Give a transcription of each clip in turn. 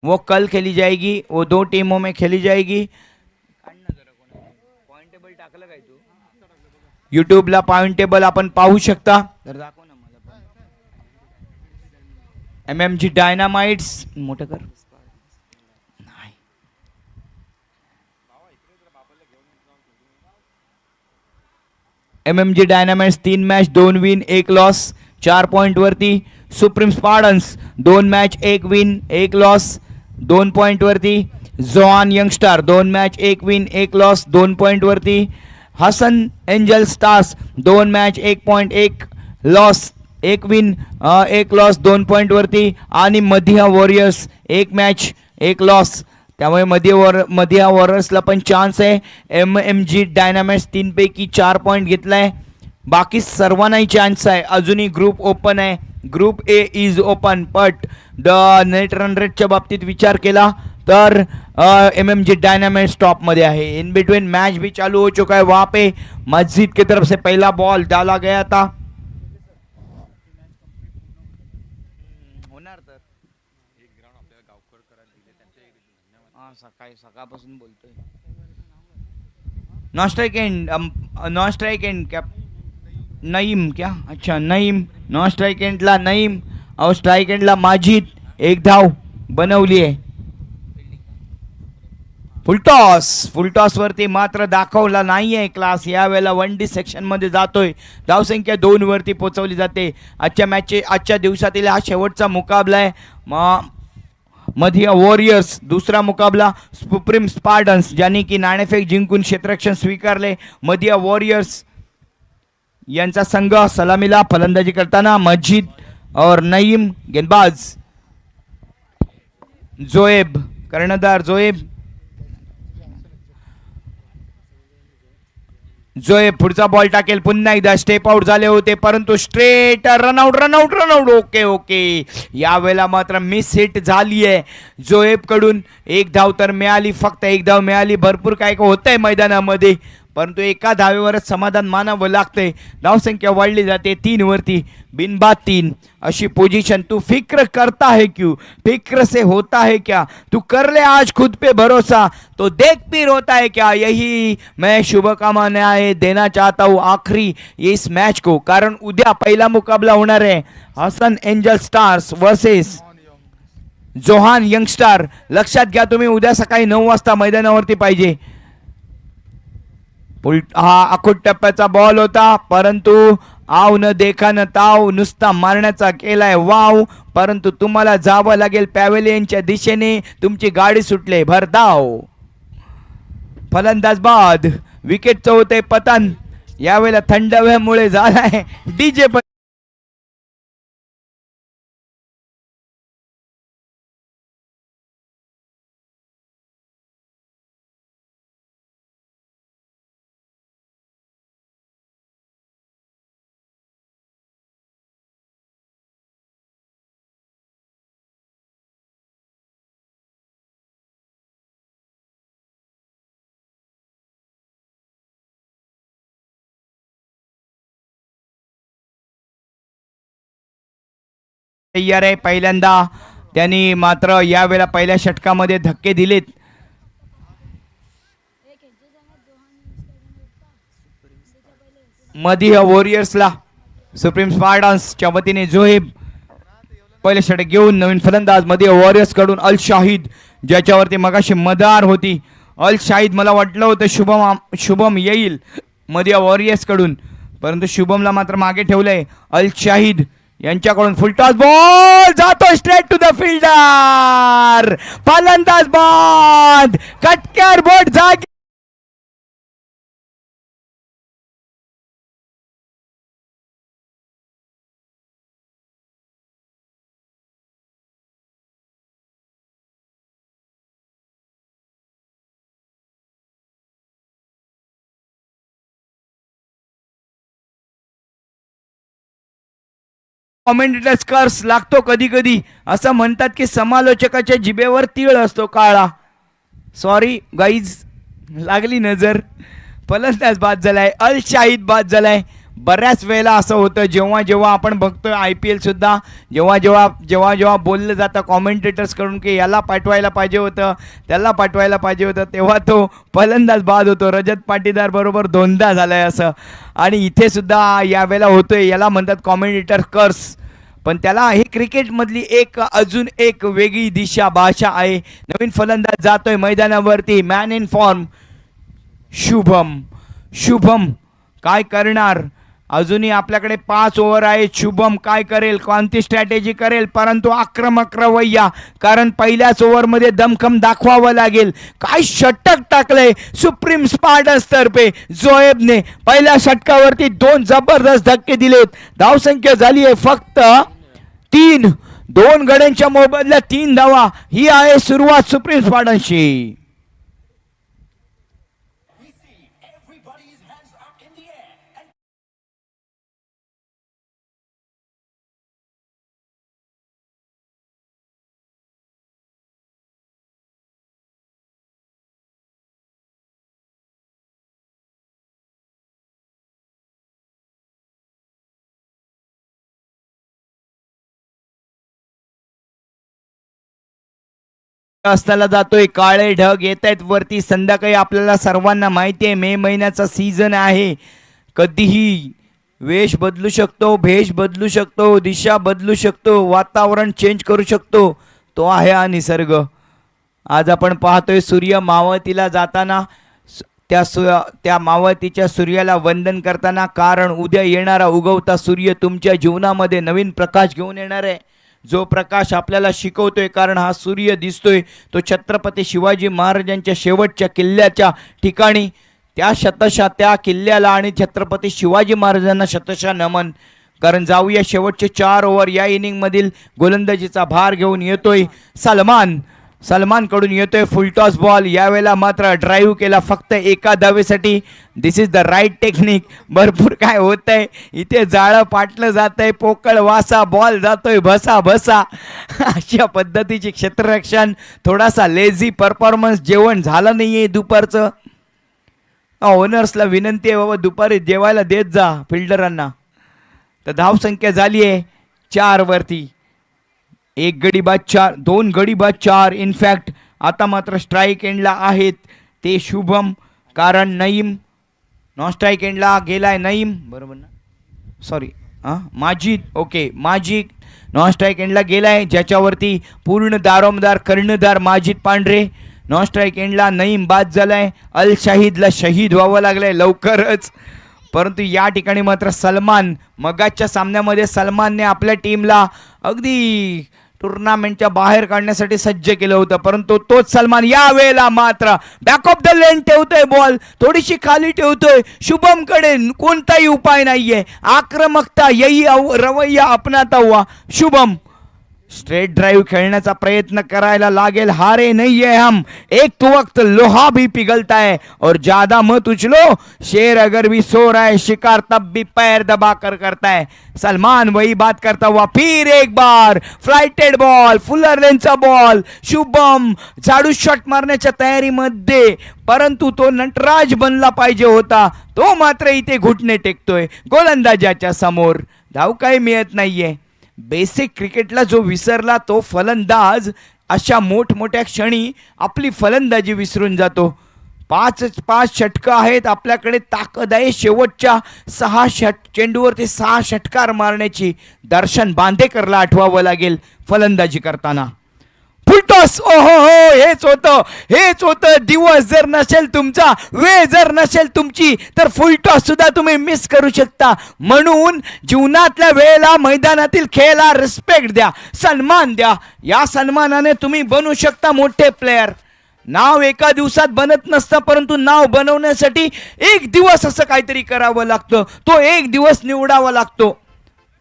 वो कल खेली जाएगी, वो 2 टीमों में खेली जाएगी। यूट्यूबला पॉइंट टेबल आपण पाहू शकता। तर दाखव ना मला पण। MMG डायनामाइट्स मोठं कर। नाही। MMG dynamites 3 match 2 win 1 loss 4 point वरती। Supreme Spartans 2 match 1 win 1 loss 2 point वरती। Johan Youngstar 2 match 1 win 1 loss 2 point वरती। Hasan Angel Stars 2 match 1.1 loss 1 win 1 loss 2 point वरती। आणि मधिया वॉरियर्स 1 मॅच 1 लॉस, त्यामुळे मधिया वॉरियर्सला पण चान्स आहे। MMG डायनामाइट्स 3 पैकी 4 point घेतलाय, बाकी सर्वांनाही चान्स आहे। अजूनही ग्रुप ओपन आहे, group A is open, but the net run रेटच्या बाबतीत विचार केला तर MMG डायनामाइट्स टॉप मध्ये है। इन बिटवीन मैच भी चालू हो चुका है, वहां पे मस्जिद की तरफ से पहला बॉल डाला गया था। होणार तर सकाळपासून बोलतोय। नॉन स्ट्राइक एंड क्या नईम, क्या अच्छा नईम नॉन स्ट्राइक एंडला नईम और स्ट्राइक एंडला माजिद 1 धाव बनवली आहे। फुलटॉस वरती मात्र दाखवला नाहीये क्लास, यावेळेला 1D सेक्शन मध्ये जातोय। धावसंख्या 2 वरती पोहोचवली जाते। आजच्या दिवसातील हा शेवटचा मुकाबला आहे। मधिया वॉरियर्स दूसरा मुकाबला सुप्रीम स्पार्टन्स ज्यांनी की नाणेफेक जिंकून क्षेत्ररक्षण स्वीकारले। मधिया वॉरियर्स यांचा संघ सलामीला फलंदाजी करताना मजिद और नईम गेंदबाज। जोएब कर्णधार जोएब पुढचा बॉल टाकेल। पुन्हा एकदा स्टेप आउट झाले होते, परंतु स्ट्रेट रनआउट। ओके यावेळेला मात्र मिस हिट झाली आहे जोएब कडून। 1 धाव तर मिळाली, फक्त 1 धाव मिळाली। भरपूर काय होतंय मैदानामध्ये, परंतु एका धावेवरच समाधान मानावं लागतंय। धावसंख्या वाढली जाते 3 वरती, बिनबाद 3 अशी पोजीशन। तू फिक्र करता है क्यों, फिक्र से होता है क्या, तू कर ले आज खुद पे भरोसा तो देख फिर होता है क्या। यही मैं शुभकामनाएं देना चाहता हूँ आखिरी इस मैच को, कारण उद्या पहिला मुकाबला होणार है Hasan Angel Stars versus Johan Youngstar. लक्षात घ्या तुम्ही, उद्या सकाळी 9 वाजता मैदानावरती पाहिजे। हा अखूट टप्प्याचा बॉल होता, परंतु आव न देखा न ताव, नुसता मारण्याचा केलाय वाव, परंतु तुम्हाला जावं लागेल पॅव्हेलियनच्या दिशेने। तुमची गाडी सुटले भरधाव। फलंदाज बाद, विकेटचं होते पतन। यावेळेला थंड हवेमुळे झालाय डीजे तयार आहे। पहिल्यांदा त्यांनी मात्र यावेळेला पहिल्या षटकामध्ये धक्के दिलेत। मधिया वॉरियर्सला सुप्रीम स्पार्टन्सच्या वतीने जोहेब पहिले षटक घेऊन नवीन फलंदाज मधिया वॉरियर्स कडून अल शाहिद, ज्याच्यावरती मगाशी मदार होती। अल शाहिद मला वाटलं होतं शुभम येईल मधिया वॉरियर्स कडून, परंतु शुभमला मात्र मागे ठेवलंय। अल शाहिद यांच्याकडून फुलटॉस बॉल जातो स्ट्रेट टू द फिल्डर, फलंदाज बाद, कटकर बोट जागी। कॉमेंटेटर्स कर्स लागतो कधी कधी, असं म्हणतात की समालोचकाच्या जिभेवर तीळ असतो काळा। सॉरी गाईज, लागली नजर। फलंदाज बाद झालाय, अल शाहिद बाद झालाय। बऱ्याच वेळेला असं होतं, जेव्हा जेव्हा आपण बघतोय IPL सुद्धा, जेव्हा जेव्हा बोललं जातं कॉमेंटेटर्सकडून की याला पाठवायला पाहिजे होतं, त्याला पाठवायला पाहिजे होतं, तेव्हा तो फलंदाज बाद होतो. रजत पाटीदार बरोबर 2दा झालाय असं. आणि इथे सुद्धा यावेळेला होतोय, याला म्हणतात कॉमेंटेटर कर्स. पण त्याला ही क्रिकेटमधली अजून एक वेगळी दिशा भाषा आहे. नवीन फलंदाज जातोय मैदानावरती, मॅन इन फॉर्म शुभम काय करणार. अजूनही आपल्याकडे 5 ओव्हर आहे. शुभम काय करेल, कोणती स्ट्रॅटेजी करेल, परंतु आक्रमक रवैया, कारण पहिल्याच ओव्हरमध्ये दमखम दाखवावं लागेल. काय षटक टाकलंय सुप्रीम स्पार्टन्स तर्फे. जोएबने पहिल्या षटकावरती 2 जबरदस्त धक्के दिलेत. धावसंख्या झाली आहे फक्त 3. 2 गड्यांच्या मोबदल्यात 3 धावा. ही आहे सुरुवात सुप्रीम स्पार्टन्सची. असताना जातोय, काळे ढग येत आहेत वरती. संध्याकाळी आपल्याला सर्वांना माहिती आहे मे महिन्याचा सीझन आहे. कधीही वेश बदलू शकतो, भेष बदलू शकतो, दिशा बदलू शकतो, वातावरण चेंज करू शकतो. तो आहे हा निसर्ग. आज आपण पाहतोय सूर्य मावळतीला जाताना, त्या मावळतीच्या सूर्याला वंदन करताना, कारण उद्या येणारा उगवता सूर्य तुमच्या जीवनामध्ये नवीन प्रकाश घेऊन येणार आहे. जो प्रकाश आपल्याला शिकवतोय, कारण हा सूर्य दिसतोय तो छत्रपती शिवाजी महाराजांच्या शेवटच्या किल्ल्याच्या ठिकाणी. त्या शतशः त्या किल्ल्याला आणि छत्रपती शिवाजी महाराजांना शतशः नमन. कारण जाऊया शेवटचे 4 ओव्हर. या इनिंगमधील गोलंदाजीचा भार घेऊन येतोय सलमान कडून येतोय फुलटॉस बॉल. यावेळेला मात्र ड्राईव्ह केला फक्त एका धावेसाठी. दिस इज द राईट टेक्निक. भरपूर काय होत आहे इथे, जाळं पाटलं जात आहे, पोकळ वासा, बॉल जातोय भसा अशा पद्धतीचे क्षेत्ररक्षण. थोडासा लेझी परफॉर्मन्स. जेवण झालं नाही आहे दुपारचं. ओनर्सला विनंती आहे बाबा दुपारी जेवायला देत जा फिल्डरांना. तर धावसंख्या झाली आहे 4 वरती. 1 गडी बाद 4, 2 गडी बाद 4. इनफॅक्ट आता मात्र स्ट्राईक एंडला आहेत ते शुभम, कारण नईम नॉन स्ट्राईक एंडला गेलाय. नईम बरोबर ना, sorry Majid. Okay, Majid non strike एंडला गेलाय, ज्याच्यावरती पूर्ण दारोमदार कर्णधार माजिद पांढरे. नॉन स्ट्राईक एंडला नईम बाद झालाय. अल शाहिदला शहीद व्हावं लागलंय लवकरच. परंतु या ठिकाणी मात्र सलमान, मगाच्या सामन्यामध्ये सलमानने आपल्या टीमला अगदी टुर्नामेंटच्या बाहेर काढण्यासाठी सज्ज केलं होतं, परंतु तोच सलमान या वेळेला मात्र बॅक ऑफ द लेन ठेवतोय. बॉल थोडीशी खाली ठेवतोय. शुभम कडे कोणताही उपाय नाहीये. आक्रमकता यही रवैया अपनाता हुआ शुभम स्ट्रेट ड्राइव खेलने प्रयत्न करायला लागेल. हारे नहीं है हम, एक वक्त लोहा भी पिघलता है और ज्यादा मत उछलो, शेर अगर भी सो रहा है शिकार तब भी पैर दबा कर करता है. सलमान वही बात करता हुआ फिर एक बार फ्लाइटेड बॉल, फुलर लेनचा बॉल. शुभम झाडू शॉट मारण्याच्या तयारीमध्ये, परंतु तो नटराज बनला पाहिजे होता. तो मात्र इथे घुटणे टेकतोय गोलंदाजाच्या समोर. धाव काही मिळत नाहीये. बेसिक क्रिकेटला जो विसरला तो फलंदाज अशा मोठमोठ्या क्षणी आपली फलंदाजी विसरून जातो. 5 षटकं आहेत आपल्याकडे. ताकद आहे शेवटच्या 6 चेंडूवरती 6 षटकार मारण्याची. दर्शन बांदेकरला आठवावं लागेल फलंदाजी करताना. फुलटॉस, ओहो हो, हेच होतं. दिवस जर नसेल तुमचा, वेळ जर नसेल तुमची, तर फुलटॉस सुद्धा तुम्ही मिस करू शकता. म्हणून जीवनातल्या वेळेला मैदानातील खेळाला रिस्पेक्ट द्या, सन्मान द्या. या सन्मानाने तुम्ही बनू शकता मोठे प्लेयर. नाव एका दिवसात बनत नसतं, परंतु नाव बनवण्यासाठी 1 दिवस असं काहीतरी करावं लागतं. तो 1 दिवस निवडावा लागतो.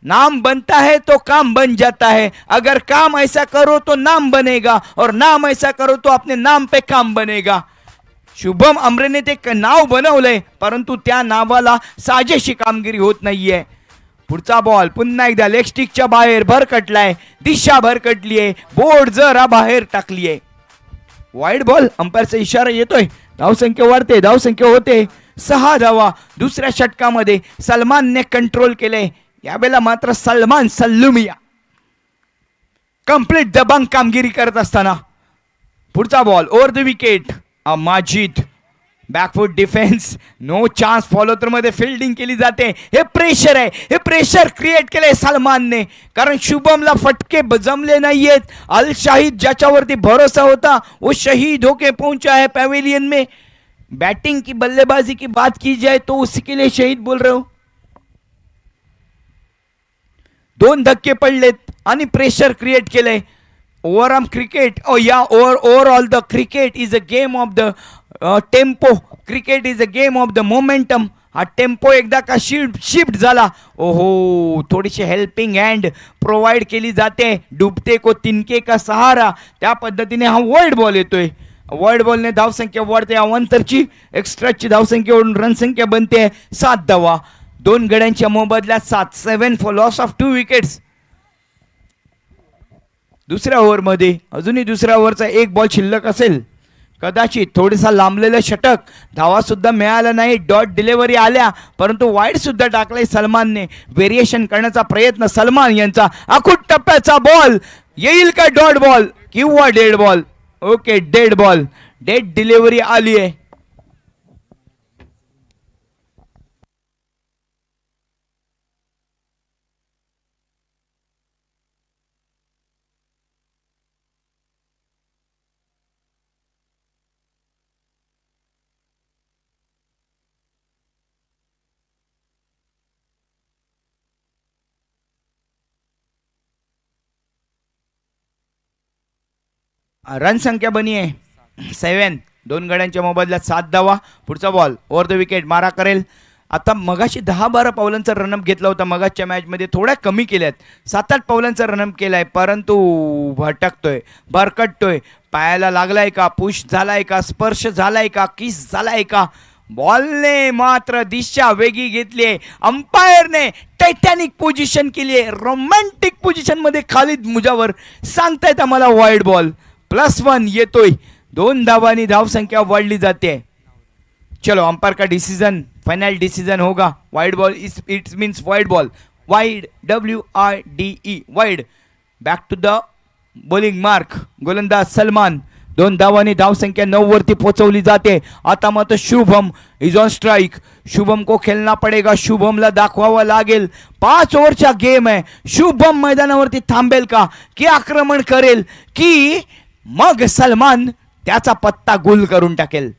नाम बनता है तो काम बन जाता है. अगर काम ऐसा करो तो नाम बनेगा, और नाम ऐसा करो तो अपने नाम पे काम बनेगा. शुभम अमरेने ते नाव बनवलंय, परंतु त्या नावाला साजेशी कामगिरी होत नाहीये. पुढचा बॉल पुन्हा एकदा लेग स्टिकच्या बाहेर भरकटलाय. दिशा भरकटली आहे. बोर्ड जरा बाहेर टाकली आहे. Wide ball. अंपायरचा इशारा येतोय. धावसंख्या वाढते, धावसंख्या होते. 6 धावा दुसऱ्या षटकामध्ये सलमानने कंट्रोल केले. यावेळेला मात्र सलमान सल्लुमिया कंप्लीट दबंग कामगिरी करत असताना पुढचा ball over the wicket. Majid back foot defence, no chance. Follow through मध्ये फिल्डिंग केली जाते. हे प्रेशर आहे, हे प्रेशर क्रिएट केलंय सलमानने, कारण शुभमला फटके जमले नाहीयेत. अल शाहिद ज्याच्यावरती भरोसा होता वो शहीद होके पहुंचा है पवेलियन में. बैटिंग की बल्लेबाजी की बात की जाए तो उसी के लिए शहीद बोल रहे हो. 2 धक्के पडलेत आणि प्रेशर क्रिएट केलंय. Overall cricket overall the cricket is a game of the tempo. Cricket is a game of the momentum. हा टेम्पो एकदा का शिफ्ट झाला, ओहो, थोडीशी हेल्पिंग हँड प्रोव्हाइड केली जाते. डुबते को तिनके का सहारा, त्या पद्धतीने हा वर्ल्ड बॉल येतोय. वर्ल्ड बॉलने धावसंख्या वाढते. अवंतरची एक्स्ट्राची धावसंख्या वाढून रणसंख्या बनते 7 धावा. 2 गड्यांच्या मोबदल्यात 7. 7 फॉर लॉस ऑफ 2 विकेट्स. दुसऱ्या ओव्हरमध्ये अजूनही दुसऱ्या ओव्हरचा 1 बॉल शिल्लक असेल. कदाचित थोडासा लांबलेलं षटक, धावा सुद्धा मिळाला नाही. डॉट डिलिव्हरी आल्या, परंतु वाईड सुद्धा टाकलंय सलमानने. व्हेरिएशन करण्याचा प्रयत्न सलमान यांचा. आखूट टप्प्याचा बॉल येईल का डॉट बॉल किंवा dead ball. Okay, dead ball. Dead delivery आली आहे. रन संख्या बनी आहे 7. 2 गड्यांच्या मोबदल्यात 7 धावा. पुढचा बॉल ओव्हर द विकेट, मारा करेल. आता मगाशी 10-12 पावलांचा रनअप घेतला होता. मगाच्या मॅचमध्ये थोड्या कमी केल्यात. 7-8 पावलांचा रनअप केलाय, परंतु भटकतोय, भरकटतोय. पायाला लागलाय का, पुश झालाय का, स्पर्श झालाय का, किस झालाय का. बॉलने मात्र दिशा वेगळी घेतली. अंपायरने टायटॅनिक पोझिशन केली आहे. रोमॅन्टिक पोझिशन मध्ये खालिद मुजावर सांगतायत आम्हाला वाईड बॉल. +1 येतोय. 2 धावांनी धावसंख्या वाढली जाते. चलो, अंपायर का डिसीजन, फाइनल डिसीजन होगा. Wide ball it's means wide ball. Wide, WIDE, wide. Back to the bowling mark. गोलंदाज सलमान. 2 धावांनी धावसंख्या 9 वरती पोहोचवली जाते. आता मात्र Shubham is on strike. Shubham को खेलना पडेगा. शुभमला दाखवावं लागेल. 5 ओव्हरचा गेम आहे. शुभम मैदानावरती थांबेल का, की आक्रमण करेल, की मग सलमान त्याचा पत्ता गुल करून टाकेल.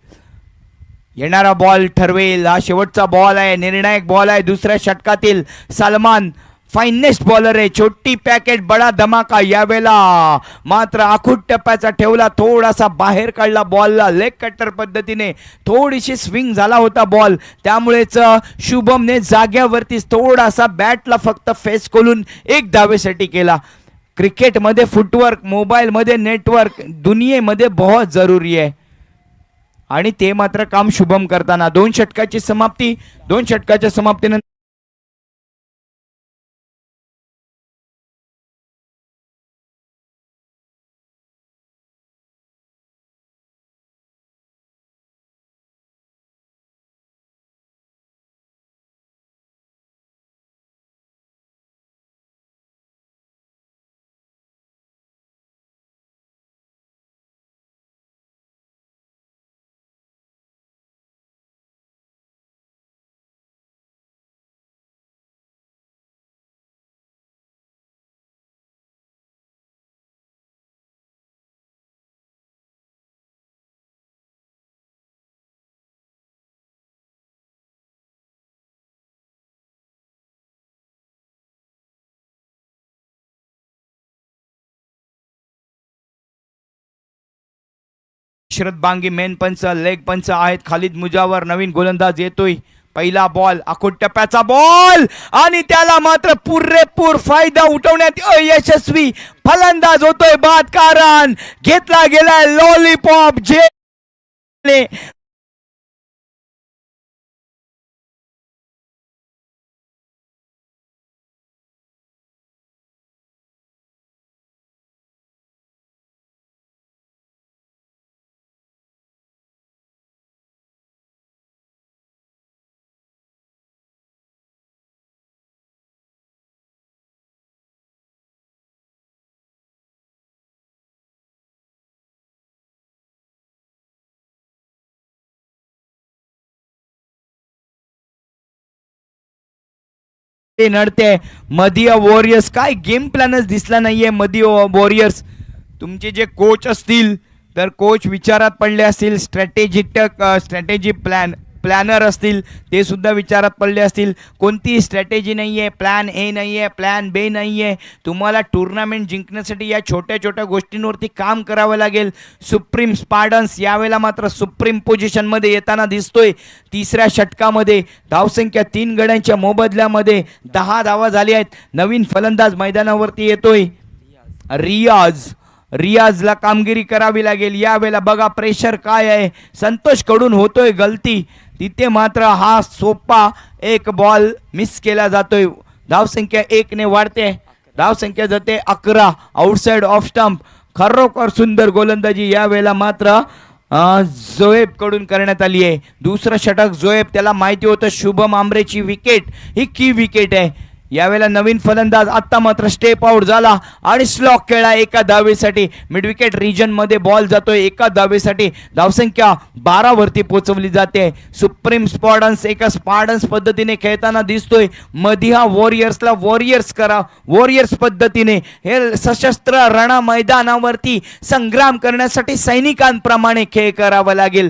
येणारा बॉल ठरवेल. हा शेवटचा बॉल आहे, निर्णायक बॉल आहे दुसऱ्या षटकातील. सलमान फाइनेस्ट बॉलर आहे. छोटी पॅकेट बडा धमाका. यावेळेला मात्र आखूट टप्प्याचा ठेवला, थोडासा बाहेर काढला बॉलला. लेग कटर पद्धतीने थोडीशी स्विंग झाला होता बॉल, त्यामुळेच शुभमने जाग्यावरतीच थोडासा बॅटला फक्त फेस खोलून 1 धावेसाठी केला. क्रिकेटमध्ये फुटवर्क, मोबाईलमध्ये नेटवर्क दुनियेमध्ये बहुत जरुरी आहे, आणि ते मात्र काम शुभम करताना. 2 षटकाची समाप्ती. 2 षटकाच्या समाप्तीनंतर शरद बांगी मेन पंच, लेग पंच आहेत खालिद मुजावर. नवीन गोलंदाज येतोय. पहिला बॉल आखूट टप्प्याचा बॉल, आणि त्याला मात्र पुरेपूर फायदा उठवण्यात अयशस्वी फलंदाज होतोय बाद. कारण घेतला गेलाय लॉलीपॉप जे ते नडते मधिया वॉरियर्स. काय गेम प्लॅनच दिसला नाहीये मधिया वॉरियर्स. तुमचे जे कोच असतील तर कोच विचारात पडले असतील. स्ट्रॅटेजी प्लॅनर असतील ते सुद्धा विचारात पडले असतील. कोणती स्ट्रॅटेजी नाही आहे, प्लॅन ए नाही आहे, प्लॅन बी नाही आहे. तुम्हाला टुर्नामेंट जिंकण्यासाठी या छोट्या छोट्या गोष्टींवरती काम करावं लागेल. सुप्रीम स्पार्टन्स यावेळेला मात्र सुप्रीम पोझिशनमध्ये येताना दिसतोय. तिसऱ्या षटकामध्ये धावसंख्या 3 गड्यांच्या मोबदल्यामध्ये 10 धावा झाली आहेत. नवीन फलंदाज मैदानावरती येतोय रियाजला कामगिरी करावी लागेल. यावेळेला बघा प्रेशर काय आहे. संतोष कडून होतोय गलती, तिथे मात्र हा सोपा एक बॉल मिस केला जातोय. धावसंख्या 1 ने वाढते. धावसंख्या जाते 11. Outside off stump. खरोखर सुंदर गोलंदाजी यावेळेला मात्र जोएब कडून करण्यात आली आहे. दुसरं षटक जोएब, त्याला माहिती होतं शुभम आमरेची विकेट ही की विकेट आहे. यावेळेला नवीन फलंदाज आत्ता मात्र स्टेप आउट झाला आणि स्लॉक खेळा एका धावेसाठी. मिड विकेट रिजन मध्ये बॉल जातोय एका धावेसाठी. धावसंख्या 12 वरती पोहोचवली जाते. सुप्रीम स्पार्टन्स एका स्पार्टन्स पद्धतीने खेळताना दिसतोय. मधिया वॉरियर्सला वॉरियर्स पद्धतीने हे सशस्त्र रणा मैदानावरती संग्राम करण्यासाठी सैनिकांप्रमाणे खेळ करावा लागेल.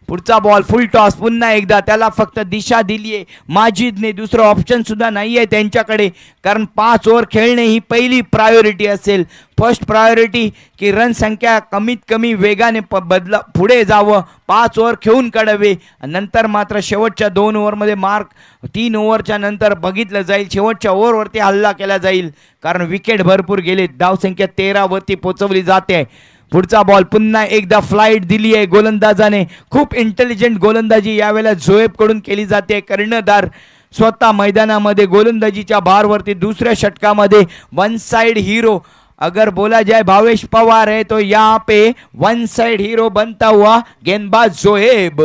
पुढचा बॉल फुल टॉस. पुन्हा एकदा त्याला फक्त दिशा दिली आहे माजिदने. दुसरं ऑप्शन सुद्धा नाही आहे त्यांच्याकडे, कारण 5 ओव्हर खेळणे ही पहिली प्रायोरिटी असेल. फर्स्ट प्रायोरिटी की रन संख्या कमीत कमी वेगाने पुढे जावं, 5 ओव्हर खेळून काढावे. नंतर मात्र शेवटच्या 2 ओव्हरमध्ये 3 ओव्हरच्या नंतर बघितलं जाईल, शेवटच्या ओव्हरवरती हल्ला केला जाईल, कारण विकेट भरपूर गेले. धावसंख्या 13 वरती पोहोचवली जाते. पुढचा बॉल पुन्हा एकदा फ्लाईट दिली आहे गोलंदाजाने. खूप इंटेलिजंट गोलंदाजी यावेळेला जोएब कडून केली जाते. कर्णधार स्वतः मैदानामध्ये गोलंदाजीच्या भारवरती. दुसऱ्या षटकामध्ये वन साइड हीरो अगर बोला जाए भावेश पवार है तो यहाँ पे वन साइड हीरो बनता हुआ गेंदबाज Zoeb,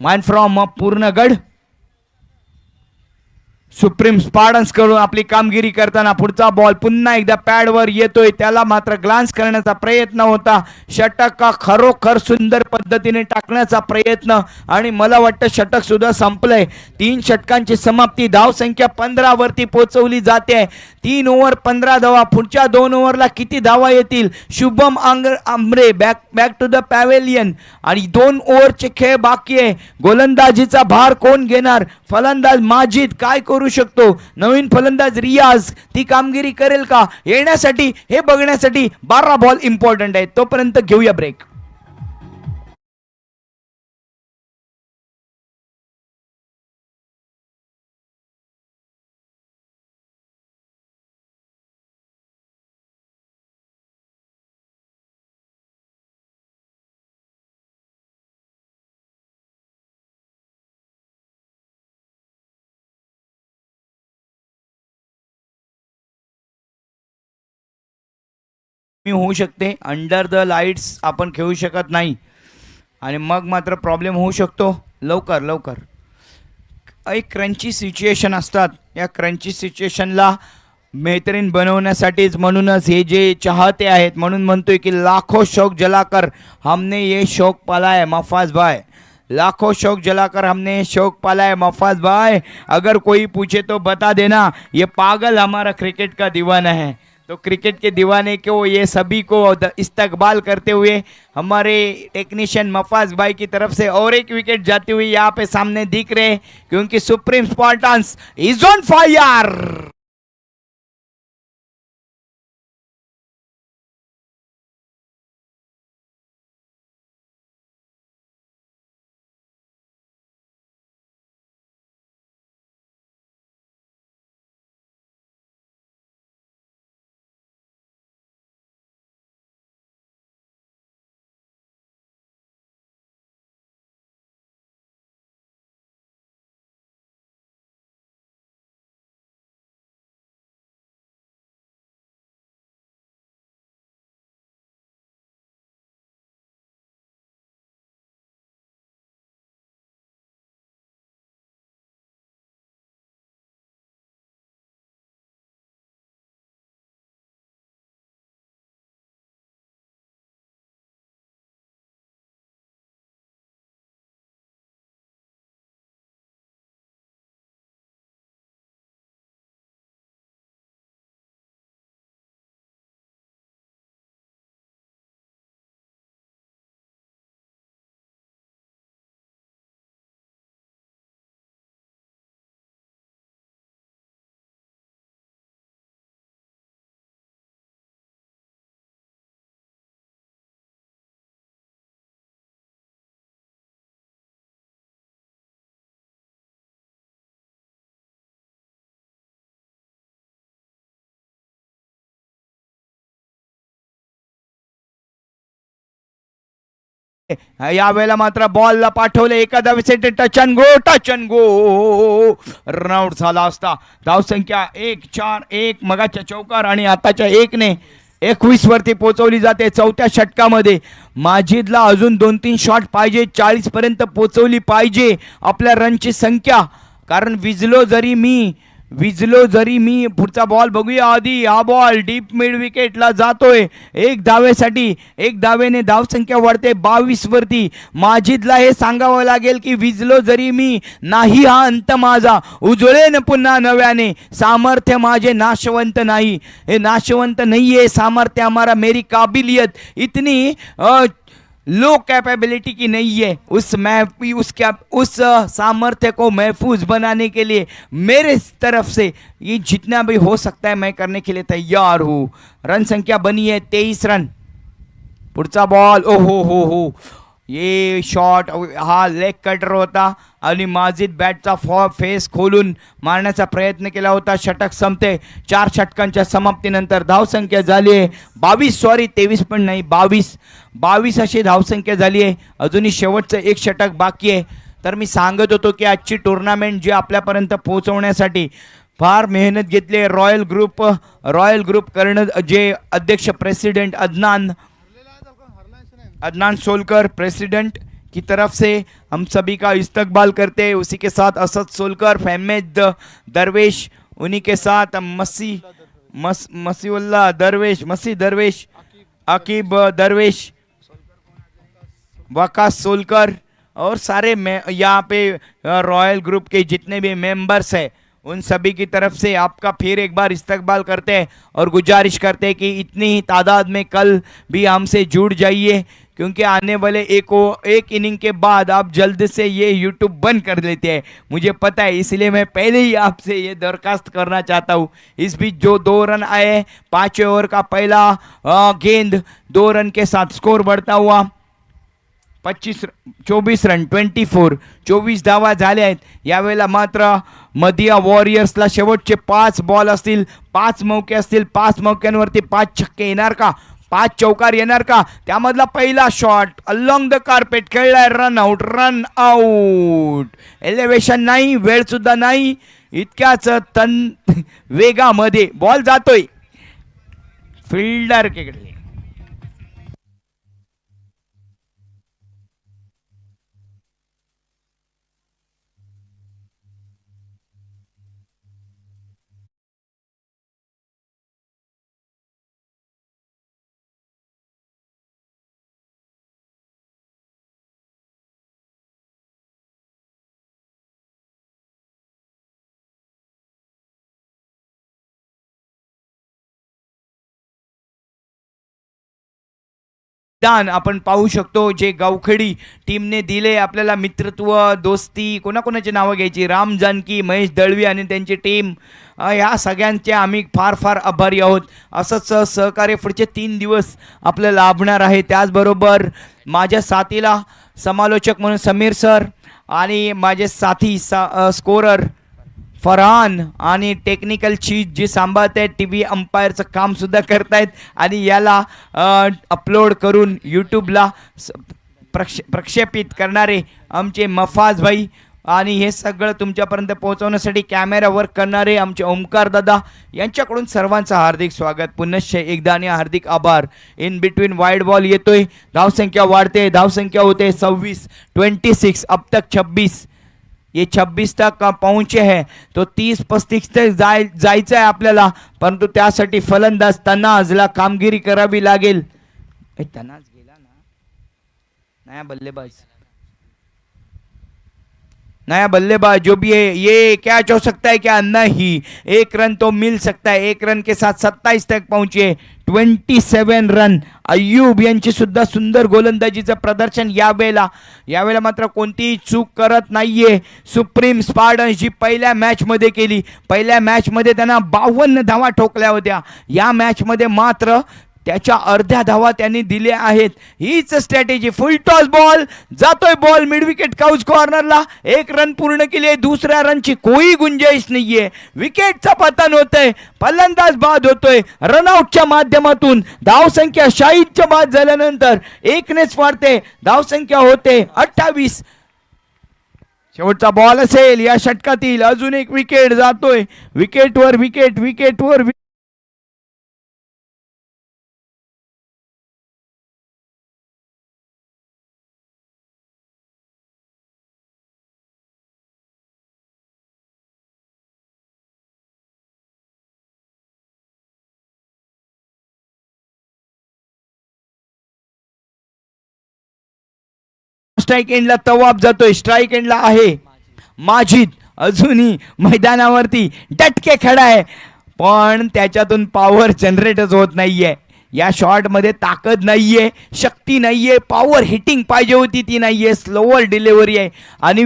man from Purnagad. Supreme Spartans कडून आपली कामगिरी करताना पुढचा बॉल पुन्हा एकदा पॅडवर येतोय. त्याला मात्र ग्लान्स करण्याचा प्रयत्न होता. षटक का खरोखर सुंदर पद्धतीने टाकण्याचा प्रयत्न आणि मला वाटतं षटक सुद्धा संपलंय. 3 षटकांची समाप्ती. धावसंख्या 15 वरती पोहोचवली जाते. 3 ओव्हर 15 धावा. पुढच्या 2 ओव्हरला किती धावा येतील? Shubham Amre back to the pavilion आणि 2 ओव्हरचे खेळ बाकी आहे. गोलंदाजीचा भार कोण घेणार? फलंदाज माजिद काय करू शकतो? नवीन फलंदाज रियाज ती कामगिरी करेल का? येण्यासाठी हे बघण्यासाठी 12 बॉल इम्पॉर्टंट आहे. तोपर्यंत घेऊया ब्रेक. होऊ शकते अंडर द लाईट्स आपण खेळू शकत नाही आणि मग मात्र प्रॉब्लेम होऊ शकतो. लवकर एक क्रंची सिच्युएशन असतात. या क्रंची सिच्युएशनला बेहतरीन बनवण्यासाठीच म्हणूनच हे जे चाहते आहेत म्हणून म्हणतोय की लाखो शौक जलाकर हमने ये शौक पाला है मफाज भाई. लाखों शौक जलाकर हमने शौक पाला है मफाज भाई. अगर कोई पूछे तो बता देना ये पागल हमारा क्रिकेट का दीवाना है. तो क्रिकेट के दीवाने को ये सभी को इस्तकबाल करते हुए हमारे टेक्नीशियन मफाज भाई की तरफ से और एक विकेट जाती हुई यहाँ पे सामने दिख रहे, क्योंकि Supreme Spartans is on fire. यावेळेला मात्र बॉलला पाठवले एका धावेसाठी touch and go run out झाला असता. धावसंख्या 1-4-1 मगाच्या चौकार आणि आताच्या 1ने 21 वरती पोहोचवली जाते. चौथ्या षटकामध्ये माजिदला अजून 2-3 शॉट पाहिजे, 40 पर्यंत पोहोचवली पाहिजे आपल्या रनची संख्या. कारण विजलो जरी मी पुढचा बॉल बघूया आधी. हा बॉल डीप मिड विकेटला जातोय एक धावेसाठी. एक धावेने धावसंख्या वाढते 22 वरती. माजिदला हे सांगावं लागेल की विजलो जरी मी नाही हा अंत माझा, उजळेन पुन्हा नव्याने. सामर्थ्य माझे नाशवंत नाही, हे नाशवंत नाहीये सामर्थ्य हमारा. मेरी काबिलियत इतनी लो कैपेबिलिटी की नहीं है. उस सामर्थ्य को महफूज बनाने के लिए मेरे तरफ से ये जितना भी हो सकता है मैं करने के लिए तैयार हूँ. रन संख्या बनी है 23 रन. पुढचा बॉल हो ये शॉट हा लेग कटर होता आणि माजिद बॅटचा फेस खोलून मारण्याचा प्रयत्न केला होता. षटक संपते. 4 षटकांच्या समाप्तीनंतर धावसंख्या झाली आहे 23 पण नाही 22 अशी धावसंख्या झाली आहे. अजूनही शेवटचं एक षटक बाकी आहे. तर मी सांगत होतो की आजची टुर्नामेंट जी आपल्यापर्यंत पोहोचवण्यासाठी फार मेहनत घेतली. रॉयल ग्रुप कर्ण जे अध्यक्ष प्रेसिडेंट अदनान सोलकर प्रेसिडेंट की तरफ से हम सभी का इस्तकबाल करते हैं. उसी के साथ असद सोलकर, फहमेद दरवेश, उन्हीं के साथ मसीउल्लाह दरवेश, अकीब दरवेश, वकास सोलकर और सारे यहाँ पे रॉयल ग्रुप के जितने भी मेंबर्स हैं उन सभी की तरफ से आपका फिर एक बार इस्तकबाल करते हैं और गुजारिश करते हैं कि इतनी ही तादाद में कल भी हमसे जुड़ जाइए. क्योंकि आने वाले एक इनिंग के बाद आप जल्द से ये यूट्यूब बंद कर लेते हैं, मुझे पता है. इसलिए मैं पहले ही आपसे ये दरखास्त करना चाहता हूँ. इस बीच जो 2 रन आए 5वें ओवर का पहला गेंद 2 रन के साथ स्कोर बढ़ता हुआ 24 रन 24 धावा झाल्या आहेत. यावेळेला मात्र मदिया वॉरियर्सला शेवटचे 5 बॉल असतील, 5 मौके असतील. 5 मौक्यांवरती 5 छक्के येणार का, 5 चौकार येणार का. त्यामधला पहिला शॉट अलोंग द कार्पेट खेळलाय. Run out. एलिव्हेशन नाही, वेळ सुद्धा नाही. इतक्याच वेगामध्ये बॉल जातोय फिल्डर कडे. आपण पाहू शकतो जे गावखेडी टीमने दिले आपल्याला. मित्रत्व, दोस्ती, कोणाकोणाची नावं घ्यायची, राम जानकी, महेश दळवी आणि त्यांची टीम, ह्या सगळ्यांचे आम्ही फार आभारी आहोत. असंच सहकार्य पुढचे 3 दिवस आपल्याला लाभणार आहे. त्याचबरोबर माझ्या साथीला समालोचक म्हणून समीर सर आणि माझे साथी स्कोरर फरहान आणि टेक्निकल चीज जे सांभाळत आहेत, TV अंपायरचं काम सुद्धा करतायत आणि याला अपलोड करून यूट्यूबला प्रक्षेपित करणारे आमचे मफाज भाई आणि हे सगळं तुमच्यापर्यंत पोहोचवण्यासाठी कॅमेरा वर्क करणारे आमचे ओमकार दादा यांच्याकडून सर्वांचं हार्दिक स्वागत. पुनश्च एकदा आणि हार्दिक आभार. इन बिटवीन वाइड बॉल येतोय. धावसंख्या वाढते. धावसंख्या होते 26 अब तक 26. ये 26 तक पहुंचे हैं तो 30-35 तक जायचं आहे आपल्याला. परंतु त्यासाठी फलंदाज तनाजला कामगिरी करावी लागेल. तनाज गेला ना, नया बल्लेबाज जो भी है ये कैच हो सकता है क्या, नहीं. 1 रन तो मिल सकता है. 1 रन के साथ 27 तक पहुंचे. 27 रन. अय्यूब यांची सुद्धा सुंदर गोलंदाजीचं प्रदर्शन यावेळेला मात्र कोणतीही चूक करत नाहीये. सुप्रीम स्पार्टन्स जी पहिल्या मॅचमध्ये केली, पहिल्या मॅचमध्ये त्यांना 52 धावा ठोकल्या होत्या. या मॅचमध्ये मात्र त्याच्या अर्ध्या धावा त्यांनी दिल्या आहेत. हीच स्ट्रॅटेजी. फुल टॉस बॉल जातोय, बॉल मिड विकेट काउच कॉर्नरला. 1 रन पूर्ण केले. दुसऱ्या रनची कोई गुंजाईश नाहीये. विकेटचा पतन होतोय, फलंदाज बाद होतोय. रनआउटच्या माध्यमातून धावसंख्या 60च्या बाद झाल्यानंतर 1नेच वाढते. धावसंख्या होते 28. शेवटचा बॉल असेल या षटकातील. अजून एक विकेट जातोय. विकेटवर विकेट, विकेटवर स्ट्राईक एंडला तवाब जातोय. स्ट्राईक एंडला आहे माजिद. अजूनही मैदानावरती डटके खडा आहे, पण त्याच्यातून पॉवर जनरेटच होत नाहीये. या शॉट मध्ये ताकद नाहीये, शक्ती नाहीये, पॉवर हिटिंग पाहिजे होती ती नाहीये. स्लोअर डिलिव्हरी आहे आणि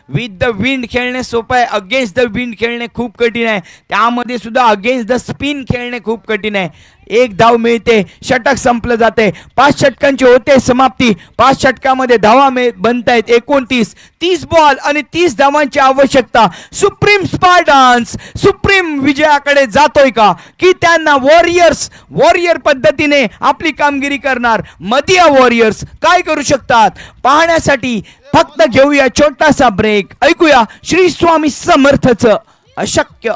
विथ द विंड खेळणे सोपं आहे, अगेन्स्ट द विंड खेळणे खूप कठीण आहे. त्यामध्ये सुद्धा अगेन्स्ट द स्पिन खेळणे खूप कठीण आहे. 1 धाव मिळते, षटक संपलं जाते. 5 षटकांची होते समाप्ती. 5 षटकामध्ये धावा बनतायत 29. 30 बॉल आणि 30 धावांची आवश्यकता. सुप्रीम स्पार्टन्स सुप्रीम विजयाकडे जातोय का, की त्यांना वॉरियर पद्धतीने आपली कामगिरी करणार. मदिया वॉरियर्स काय करू शकतात पाहण्यासाठी फक्त घेऊया छोटासा ब्रेक. ऐकूया श्री स्वामी समर्थचं अशक्य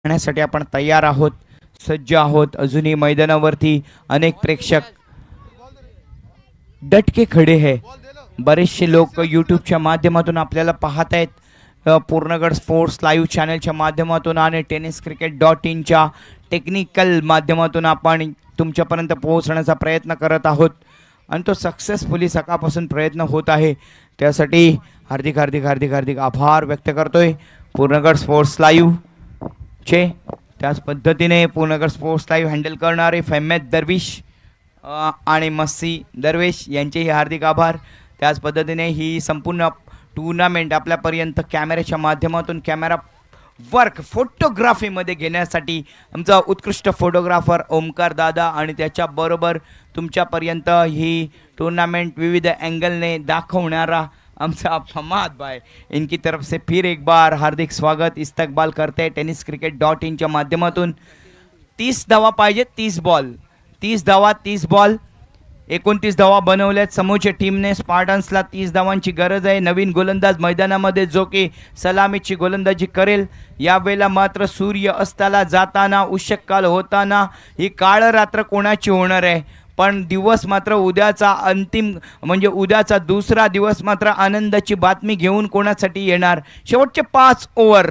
साठी आपण तयार आहोत, सज्ज आहोत. अजूनही मैदानावरती अनेक प्रेक्षक डटके खडे है. बरेचसे लोक यूट्यूबच्या माध्यमातून आपल्याला पाहत आहेत. पूर्णगड स्पोर्ट्स लाईव्ह चॅनलच्या माध्यमातून आणि tenniscricket.in टेक्निकल माध्यमातून आपण तुमच्यापर्यंत पोहोचण्याचा प्रयत्न करत आहोत आणि तो सक्सेसफुली सकाळपासून प्रयत्न होत आहे. त्यासाठी हार्दिक हार्दिक हार्दिक हार्दिक आभार व्यक्त करतोय पूर्णगड स्पोर्ट्स लाईव्ह चे. त्याच पद्धतीने पूर्णगड स्पोर्ट्स लाईव्ह हँडल करणारे फैमेद दरविश आणि मस्सी दरवेश यांचेही हार्दिक आभार. त्याच पद्धतीने ही संपूर्ण टूर्नामेंट आपल्यापर्यंत कॅमेऱ्याच्या माध्यमातून कॅमेरा वर्क फोटोग्राफीमध्ये घेण्यासाठी आमचा उत्कृष्ट फोटोग्राफर ओमकार दादा आणि त्याच्याबरोबर तुमच्यापर्यंत ही टूर्नामेंट विविध एंगलने दाखवणारा आमचा फमाद भाई, इनकी तरफ से फिर एक बार हार्दिक स्वागत इस्तकबाल करते हैं tenniscricket.in च्या माध्यमातून. 30 धावा पाहिजे, 30 बॉल, 30 धावा 30 बॉल. 29 धावा बनवल्यात समोरच्या टीमने. स्पार्टन्सला 30 धावांची गरज आहे. नवीन गोलंदाज मैदानामध्ये जो की सलामीची गोलंदाजी करेल. यावेळेला मात्र सूर्य अस्ताला जाताना, उषःकाल होताना ही काळ रात्र कोणाची होणार आहे, पण दिवस मात्र उद्याचा अंतिम म्हणजे उद्याचा दुसरा दिवस मात्र आनंदाची बातमी घेऊन कोणासाठी येणार. शेवटचे 5 ओव्हर.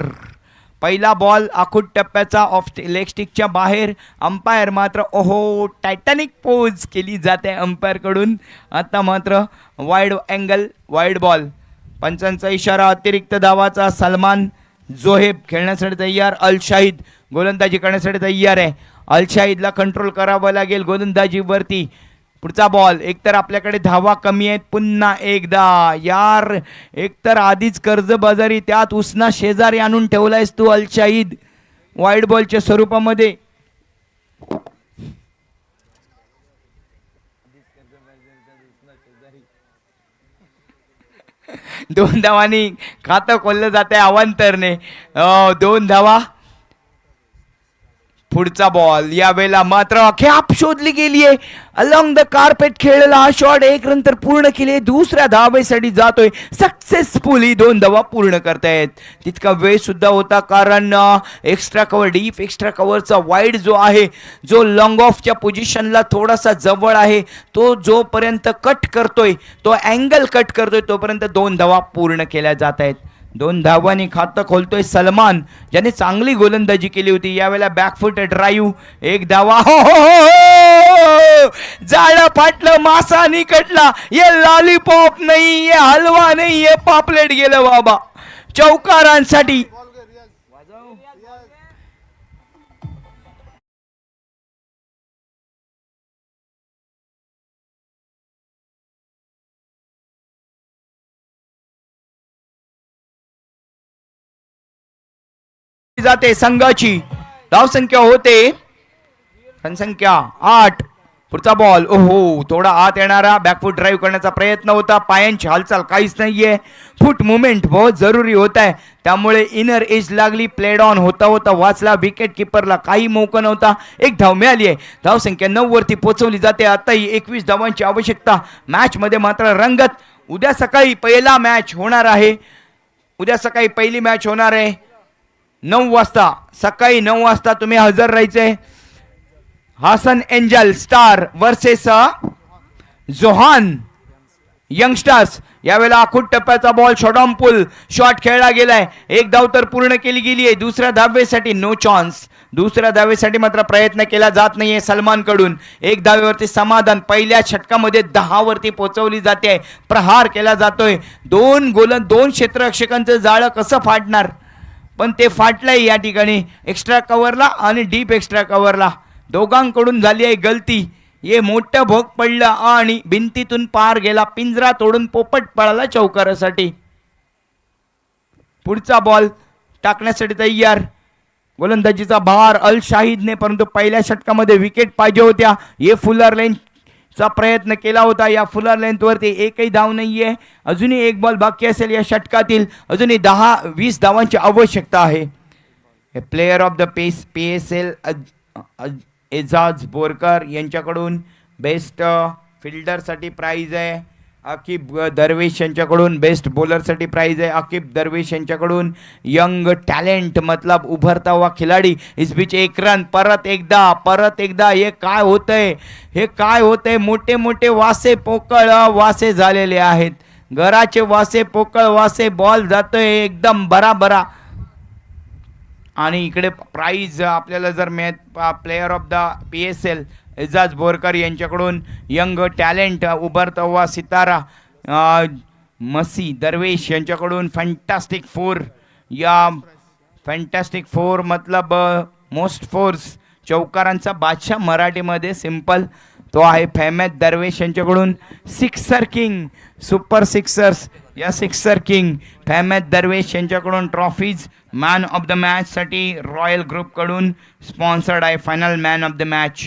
पहिला बॉल आखूड टप्प्याचा ऑफ लेग स्टिकच्या बाहेर. अंपायर मात्र ओहो टायटॅनिक पोज केली जाते अंपायरकडून. आता मात्र वाईड अँगल वाईड बॉल. पंचांचा इशारा. अतिरिक्त धावाचा. सलमान जोहेब खेळण्यासाठी तयार. अल शाहिद गोलंदाजी करण्यासाठी तयार आहे. अल शाहिदला कंट्रोल करावं लागेल गोलंदाजीवरती. पुढचा बॉल. एकतर आपल्याकडे धावा कमी आहेत. पुन्हा एकदा यार, एकतर आधीच कर्जबाजारी, त्यात उसना शेजारी आणून ठेवलायस तू अल शाहिद वाईड बॉलच्या स्वरूपामध्ये. दोन धावांनी खातं खोललं जाते अवांतरने. 2 धावा. पुढचा बॉल. यावेळेला मात्र खेप शोधली गेली आहे. अलॉंग द कार्पेट खेळलेला हा शॉट. 1 रन तर पूर्ण केले. दुसऱ्या धावेसाठी जातोय सक्सेसफुली. 2 धावा पूर्ण करतायत. तितका वेळ सुद्धा होता कारण एक्स्ट्रा कव्हर, डीप एक्स्ट्रा कव्हरचा वाईड जो आहे, जो लॉंग ऑफच्या पोझिशनला थोडासा जवळ आहे, तो जोपर्यंत कट करतोय, तो अँगल कट करतोय, तोपर्यंत 2 धावा पूर्ण केल्या जात आहेत. 2 धावांनी खातं खोलतोय सलमान, ज्याने चांगली गोलंदाजी केली होती. यावेळेला बॅकफुट ड्राईव्ह. 1 धावा. हो हो हो, जाळं फाटलं, मासा निकटला. ये लॉलीपॉप नाही, ये हलवा नाही, ये पापलेट गेलं बाबा चौकारांसाठी. जाते संघाची. धावसंख्या होते संख्या 8. पुढचा बॉल. ओहो, थोडा आत येणारा बॅकफुट ड्राईव्ह करण्याचा प्रयत्न होता. पायांची हालचाल काहीच नाहीये. फुट मुवमेंट बहुत जरुरी होत आहे, त्यामुळे इनर एज लागली. प्लेड ऑन होता होता वाचला. विकेट किपरला काही मौका नव्हता. 1 धाव मिळाली आहे. धावसंख्या 9 वरती पोहोचवली जाते. आताही 21 धावांची आवश्यकता. मॅच मध्ये मात्र रंगत. उद्या सकाळी पहिला मॅच होणार आहे. उद्या सकाळी पहिली मॅच होणार आहे 9 वाजता. सकाळी 9 वाजता तुम्ही हजर राहायचे. Hasan Angel Star versus Johan Youngsters. यावेळेला आखूड टप्प्याचा बॉल. शॉटॉन पुल शॉट खेळला गेलाय. 1 धाव तर पूर्ण केली गेली आहे. दुसऱ्या धावेसाठी नो चान्स. दुसऱ्या धावेसाठी मात्र प्रयत्न केला जात नाहीये सलमान कडून. 1 धावेवरती समाधान. पहिल्या षटकामध्ये 10 वरती पोहोचवली जाते. प्रहार केला जातोय. 2 क्षेत्ररक्षकांचं जाळं कसं फाडणार, पण ते फाटलंय या ठिकाणी. एक्स्ट्रा कव्हरला आणि डीप एक्स्ट्रा कव्हरला दोघांकडून झाली आहे गलती. हे मोठं भोग पडलं आणि भिंतीतून पार गेला. पिंजरा तोडून पोपट पळाला चौकारासाठी. पुढचा बॉल टाकण्यासाठी तयार. गोलंदाजीचा भार अल शाहिदने, परंतु पहिल्या षटकामध्ये विकेट पाहिजे होत्या. हे फुलर लेनचा प्रयत्न केला होता. या फुलर लेंथवरती एकही धाव नाहीये. अजूनही 1 बॉल बाकी असेल या षटकातील. अजूनही 10-20 धावांची आवश्यकता आहे. Player of the PSL Ejaz Borkar यांच्याकडून बेस्ट फिल्डरसाठी प्राइज आहे. आकिब दरवेश यांच्याकडून बेस्ट बॉलरसाठी प्राइज आहे. आकिब दरवेश यांच्याकडून यंग टॅलेंट मतलब उभरता हुआ खिलाडी. इस बीच 1 रन. परत एकदा हे काय होतंय. मोठे मोठे वासे पोकळ वासे झालेले आहेत. घराचे वासे पोकळ वासे. बॉल जातोय एकदम बराबरा. आणि इकडे प्राइज आपल्याला जर player of the PSL Ejaz Borkar यांच्याकडून यंग टॅलेंट उभरता हुआ सितारा मसी दरवेश यांच्याकडून फॅन्टास्टिक 4. या फॅन्टास्टिक 4 मतलब मोस्ट फोर्स चौकारांचा बादशाह मराठीमध्ये सिंपल तो आहे फहमेद दरवेश यांच्याकडून. Sixer king super sixers. या सिक्सर किंग फहमेद दरवेश यांच्याकडून ट्रॉफीज. मॅन ऑफ द मॅचसाठी रॉयल ग्रुपकडून स्पॉन्सर्ड आहे final man of the match.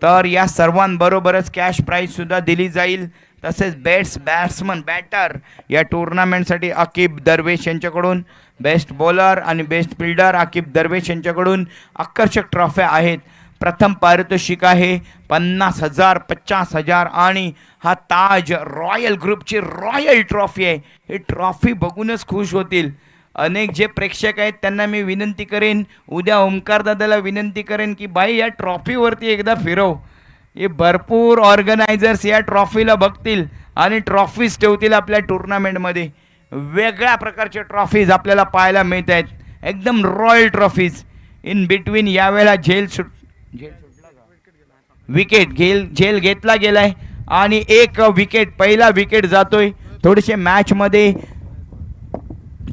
तर या सर्वांबरोबरच कॅश प्राईज सुद्धा दिली जाईल. तसेच बेस्ट बॅट्समन बॅटर या टुर्नामेंटसाठी आकिब दरवेश यांच्याकडून. बेस्ट बॉलर आणि बेस्ट फिल्डर आकिब दरवेश यांच्याकडून आकर्षक ट्रॉफ्या आहेत. प्रथम पारितोषिक आहे 50,000, 50,000 आणि हा ताज रॉयल ग्रुपची रॉयल ट्रॉफी आहे. ही ट्रॉफी बघूनच खुश होतील अनेक जे प्रेक्षक आहेत. त्यांना मी विनंती करेन, उद्या ओमकार दादाला विनंती करेन की बाई या ट्रॉफीवरती एकदा फिरव. हे भरपूर ऑर्गनायझर्स या ट्रॉफीला बघतील आणि ट्रॉफीज ठेवतील आपल्या टुर्नामेंटमध्ये. वेगळ्या प्रकारचे ट्रॉफीज आपल्याला पाहायला मिळत आहेत, एकदम रॉयल ट्रॉफीज. इन बिटवीन यावेळेला विकेट झेल घेतला गेलाय आणि एक विकेट, पहिला विकेट जातोय. थोडेसे मॅच मध्ये